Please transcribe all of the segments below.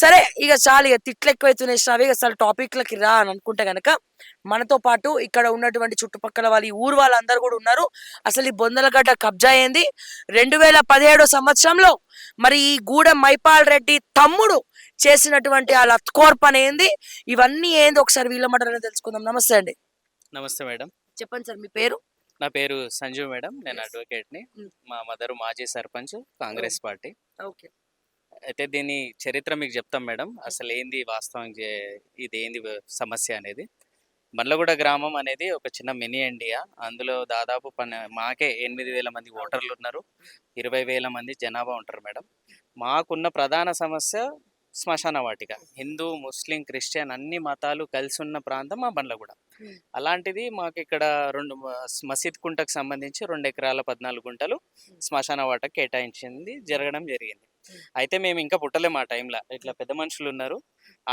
సరే ఇక చాలు, ఇక తిట్లు ఎక్కువైతున్నాయి శ్రావ్య, ఇక అసలు టాపిక్లకి రా అని అనుకుంటే గనక మనతో పాటు ఇక్కడ ఉన్నటువంటి చుట్టుపక్కల వాళ్ళు, ఈ ఊరు వాళ్ళందరూ కూడా ఉన్నారు. అసలు ఈ బొందలగడ్డ కబ్జా అయింది 2017 సంవత్సరంలో. మరి ఈ గూడెం మైపాల్ రెడ్డి తమ్ముడు చేసినటువంటి ఆ లత్కోర్ పని ఏంది, ఇవన్నీ ఏంది ఒకసారి వీళ్ళ మాటలోనే తెలుసుకుందాం. నమస్తే అండి. నమస్తే మేడం. చెప్పండి సార్, మీ పేరు? నా పేరు సంజీవ్ మేడం. నేను Yes. అడ్వకేట్‌ని. Mm. మా మదరు మాజీ సర్పంచ్, కాంగ్రెస్ పార్టీ. ఓకే. అయితే దీని చరిత్ర మీకు చెప్తాం మేడం. అసలేంది వాస్తవం ఇదేంది సమస్య అనేది. బండ్లగూడ గ్రామం అనేది ఒక చిన్న మినీ ఇండియా. అందులో దాదాపు మాకే 8,000 మంది ఓటర్లున్నారు. 20,000 మంది జనాభా ఉంటారు మేడం. మాకున్న ప్రధాన సమస్య శ్మశాన వాటిక. హిందూ, ముస్లిం, క్రిస్టియన్ అన్ని మతాలు కలిసి ఉన్న ప్రాంతం మా బండ్లగూడ. అలాంటిది మాకు ఇక్కడ మసీద్ కుంటకు సంబంధించి 2 ఎకరాల 14 గుంటలు శ్మశాన వాటకు కేటాయించింది జరగడం జరిగింది. అయితే మేము ఇంకా పుట్టలేము ఆ టైంలో. ఇట్లా పెద్ద మనుషులు ఉన్నారు.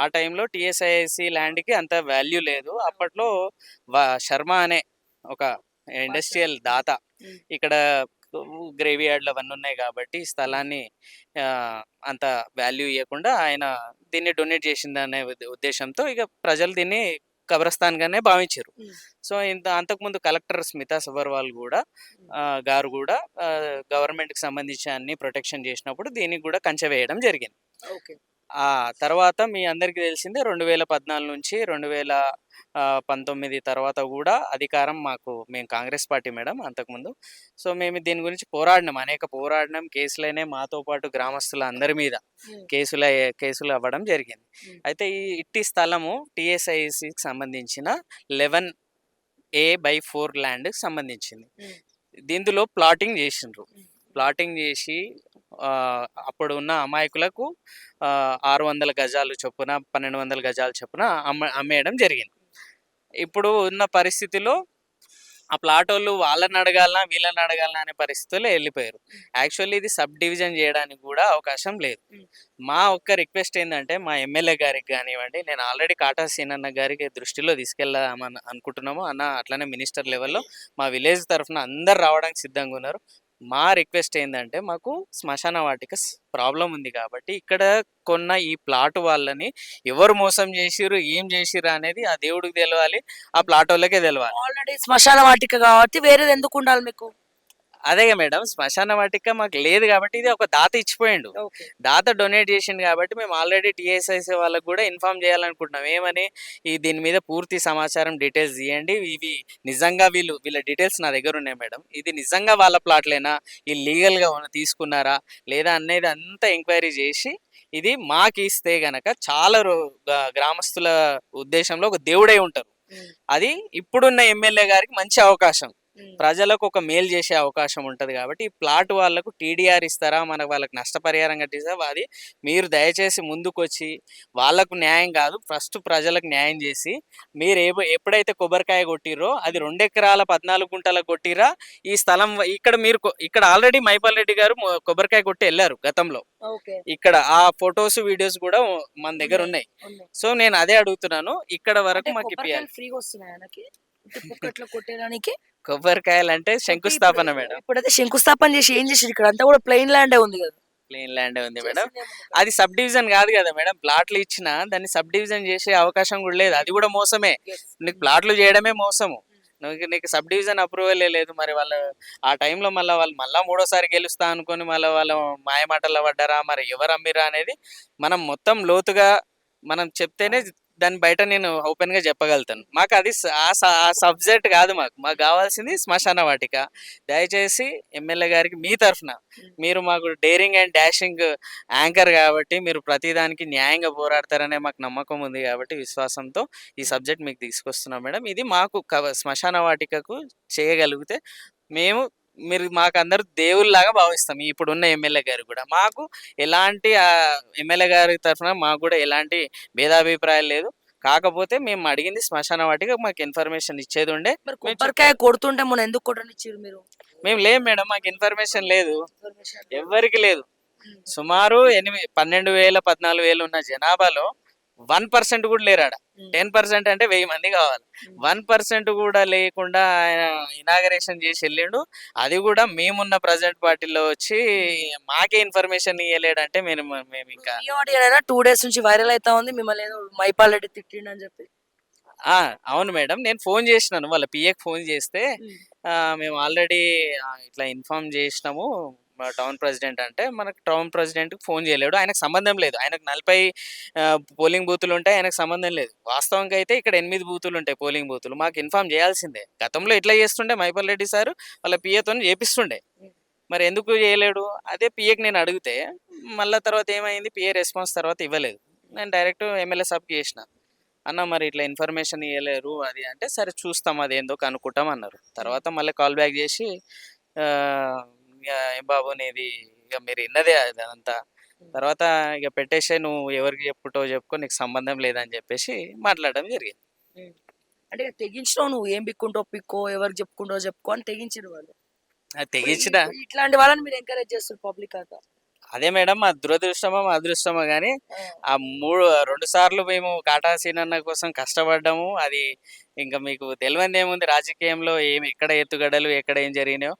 ఆ టైంలో టీఎస్ఐసి ల్యాండ్కి అంత వాల్యూ లేదు. అప్పట్లో శర్మ అనే ఒక ఇండస్ట్రియల్ దాత ఇక్కడ గ్రేవీ యార్డ్లు అవన్నీ ఉన్నాయి కాబట్టి ఈ స్థలాన్ని అంత వాల్యూ ఇవ్వకుండా ఆయన దీన్ని డొనేట్ చేసిందనే ఉద్దేశంతో ఇక ప్రజలు దీన్ని కబ్రస్థాన్గానే భావించారు. సో అంతకుముందు కలెక్టర్ స్మితా సబర్వాల్ కూడా గారు కూడా గవర్నమెంట్కి సంబంధించి అన్ని ప్రొటెక్షన్ చేసినప్పుడు దీనికి కూడా కంచె వేయడం జరిగింది. ఆ తర్వాత మీ అందరికీ తెలిసిందే 2014 నుంచి 2019 తర్వాత కూడా అధికారం మేము కాంగ్రెస్ పార్టీ మేడం అంతకుముందు. సో మేము దీని గురించి అనేక పోరాడినాం. కేసులైనా మాతో పాటు గ్రామస్తుల అందరి మీద కేసులు అవ్వడం జరిగింది. అయితే ఈ ఇట్టి స్థలము టిఎస్ఐసికి సంబంధించిన 11A/4 ల్యాండ్కి సంబంధించింది. దీంట్లో ప్లాటింగ్ చేసిండ్రు. ప్లాటింగ్ చేసి అప్పుడు ఉన్న అమాయకులకు 600 గజాలు చొప్పున 1200 గజాలు చొప్పున అమ్మేయడం జరిగింది. ఇప్పుడు ఉన్న పరిస్థితిలో ఆ ప్లాట్ వాళ్ళు వాళ్ళని అడగాలనా వీళ్ళని అడగాలనా అనే పరిస్థితుల్లో వెళ్ళిపోయారు. యాక్చువల్లీ ఇది సబ్ డివిజన్ చేయడానికి కూడా అవకాశం లేదు. మా ఒక్క రిక్వెస్ట్ ఏంటంటే మా ఎమ్మెల్యే గారికి కానివ్వండి, నేను ఆల్రెడీ కాటా సీనన్న గారికి దృష్టిలో తీసుకెళ్దామని అనుకుంటున్నాము. అన్న అట్లనే మినిస్టర్ లెవెల్లో మా విలేజ్ తరఫున అందరు రావడానికి సిద్ధంగా ఉన్నారు. మా రిక్వెస్ట్ ఏంటంటే మాకు శ్మశాన వాటిక ప్రాబ్లం ఉంది కాబట్టి ఇక్కడ కొన్న ఈ ప్లాట్ వాళ్ళని ఎవరు మోసం చేసిర్రు, ఏం చేసిర్రు అనేది ఆ దేవుడికి తెలవాలి, ఆ ప్లాట్ వాళ్ళకే తెలవాలి. ఆల్రెడీ శ్మశాన వాటిక కాబట్టి వేరేది ఎందుకు ఉండాలి మీకు? అదే మేడం, శ్మశాన వాటిక మాకు లేదు కాబట్టి ఇది ఒక దాత ఇచ్చిపోయిండు. దాత డొనేట్ చేసిండు కాబట్టి మేము ఆల్రెడీ టీఎస్ఐసి వాళ్ళకి కూడా ఇన్ఫార్మ్ చేయాలనుకుంటున్నాం. ఏమని, దీని మీద పూర్తి సమాచారం డీటెయిల్స్ ఇవ్వండి. ఇవి నిజంగా వీళ్ళ డీటెయిల్స్ నా దగ్గర ఉన్నాయి మేడం. ఇది నిజంగా వాళ్ళ ప్లాట్లేనా, ఇది లీగల్గా తీసుకున్నారా లేదా అనేది అంతా ఎంక్వైరీ చేసి ఇది మాకు ఇస్తే గనక చాలా గ్రామస్తుల ఉద్దేశంలో ఒక దేవుడై ఉంటారు. అది ఇప్పుడున్న ఎమ్మెల్యే గారికి మంచి అవకాశం, ప్రజలకు ఒక మేలు చేసే అవకాశం ఉంటుంది. కాబట్టి ఈ ప్లాట్ వాళ్ళకు టీడీఆర్ ఇస్తారా, వాళ్ళకి నష్టపరిహారం కట్టిస్తారా, అది మీరు దయచేసి ముందుకు వచ్చి వాళ్ళకు న్యాయం కాదు ఫస్ట్ ప్రజలకు న్యాయం చేసి, మీరు ఎప్పుడైతే కొబ్బరికాయ కొట్టిరో అది 2 ఎకరాల 14 గుంటలకు కొట్టిరా ఈ స్థలం ఇక్కడ ఆల్రెడీ మైపాల్ రెడ్డి గారు కొబ్బరికాయ కొట్టి వెళ్ళారు గతంలో. ఇక్కడ ఆ ఫొటోస్ వీడియోస్ కూడా మన దగ్గర ఉన్నాయి. సో నేను అదే అడుగుతున్నాను, ఇక్కడ వరకు మాకు కొబ్బరికాయలు అంటే శంకుస్థాపన మేడం. ఇప్పుడైతే శంకుస్థాపన చేసి ఏం చేసి ఇక్కడ అంతా కూడా ప్లెయిన్ ల్యాండే ఉంది కదా. ప్లెయిన్ ల్యాండ్ ఉంది మేడం. అది సబ్ డివిజన్ కాదు కదా మేడం. ప్లాట్లు ఇచ్చినా దాన్ని సబ్ డివిజన్ చేసే అవకాశం కూడా లేదు. అది కూడా మోసమే. నీకు ప్లాట్లు చేయడమే మోసము. నీకు సబ్ డివిజన్ అప్రూవల్ లేదు. మరి వాళ్ళు ఆ టైంలో మళ్ళీ మూడోసారి గెలుస్తా అనుకొని వాళ్ళు మాయమాటల్లో పడ్డారా, మరి ఎవరు అమ్మిరా అనేది మనం మొత్తం లోతుగా మనం చెప్తేనే దాని బయట నేను ఓపెన్ గా చెప్పగలుగుతాను. మాకు అది ఆ సబ్జెక్ట్ కాదు. మాకు కావాల్సింది శ్మశాన వాటిక. దయచేసి ఎమ్మెల్యే గారికి మీ తరఫున, మీరు మాకు డేరింగ్ అండ్ డాషింగ్ యాంకర్ కాబట్టి మీరు ప్రతిదానికి న్యాయంగా పోరాడతారనే మాకు నమ్మకం ఉంది కాబట్టి విశ్వాసంతో ఈ సబ్జెక్ట్ మీకు తీసుకొస్తున్నాం మేడం. ఇది మాకు శ్మశాన వాటికకు చేయగలిగితే మీరు మాకు అందరూ దేవుళ్ళలాగా భావిస్తాం. ఇప్పుడున్న ఎమ్మెల్యే గారు కూడా మాకు ఎలాంటి ఎమ్మెల్యే గారి తరఫున మాకు కూడా ఎలాంటి భేదాభిప్రాయాలు లేదు. కాకపోతే మేము అడిగింది శ్మశాన వాటికి మాకు ఇన్ఫర్మేషన్ ఇచ్చేది ఉండే. కొబ్బరికాయ కొడుతుంటే మనం ఎందుకు కొట్టనిచ్చారు మీరు? మేము లేము మేడం, మాకు ఇన్ఫర్మేషన్ లేదు, ఎవరికి లేదు. సుమారు 12,000 14,000 ఉన్న జనాభాలో 1% కూడా లేరాడ. ఉమ్, 10% అంటే 1000 మంది కావాలి. ఉమ్, 1% కూడా లేకుండా ఆయన ఇనాగరేషన్ చేసి వెళ్ళిండు. అది కూడా మేమున్న ప్రజెంట్ పార్టీలో వచ్చి మాకే ఇన్ఫర్మేషన్ ఇవ్వలేడంటే మేము ఇంకా మీ ఆడియోనైనా 2 డేస్ నుంచి వైరల్ అవుతా ఉంది మిమ్మల్ని ఏదో మైపాల్ రెడ్డి తిట్టిండు అని చెప్పి. ఆ! అవును మేడం. నేను ఫోన్ చేసినాను. వాళ్ళ పిఏకి ఫోన్ చేస్తే ఉమ్, మేము ఆల్రెడీ ఇట్లా ఇన్ఫార్మ్ చేసినాము. మా టౌన్ ప్రెసిడెంట్ అంటే, మనకు టౌన్ ప్రెసిడెంట్‌కి ఫోన్ చేయలేడు. ఆయనకు సంబంధం లేదు. ఆయనకు 40 పోలింగ్ బూతులుంటాయి. ఆయనకు సంబంధం లేదు. వాస్తవంగా అయితే ఇక్కడ 8 బూతులుంటాయి పోలింగ్ బూతులు. మాకు ఇన్ఫార్మ్ చేయాల్సిందే. గతంలో ఇట్లా చేస్తుండే మైపాల్ రెడ్డి సారు వాళ్ళ పిఏతోని చేపిస్తుండే. ఉమ్, మరి ఎందుకు చేయలేడు? అదే పిఏకి నేను అడిగితే మళ్ళా తర్వాత ఏమైంది, పిఏ రెస్పాన్స్ తర్వాత ఇవ్వలేదు. నేను డైరెక్ట్ ఎమ్మెల్యే సాబ్‌కి చేసిన. అన్న మరి ఇట్లా ఇన్ఫర్మేషన్ ఇయ్యలేరు అది అంటే, సరే చూస్తాం అదేందో కనుక్కుంటాం అన్నారు. తర్వాత మళ్ళీ కాల్ బ్యాక్ చేసి ఇక ఏం బాబు నీది ఇక మీరు ఇన్నదే అదంతా. తర్వాత ఇక పెట్టేసేయ్, నువ్వు ఎవరికి చెప్పుకుంటావో చెప్పుకో, నీకు సంబంధం లేదని చెప్పేసి మాట్లాడడం జరిగింది. ఉమ్. అంటే ఇక తెగించినావు నువ్వు, ఏం పిక్కుంటావు పిక్కో, ఎవరికి చెప్పుకుంటావు చెప్పుకో అని తెగించిరు వాళ్ళు. అది ఇప్పుడు తెగించిన ఇట్లాంటి వాళ్ళని మీరు ఎంకరేజ్ చేస్తారు పబ్లిక్ అంతా. అదే మేడం, మా దురదృష్టమో మా అదృష్టమో కానీ ఆ, ఆ 2 సార్లు మేము కాటా సీనన్న కోసం కష్టపడ్డాము. అది ఇంకా మీకు తెలియందేముంది రాజకీయంలో ఏమి ఎక్కడ ఎత్తుగడలు ఎక్కడ ఏం జరిగినాయో.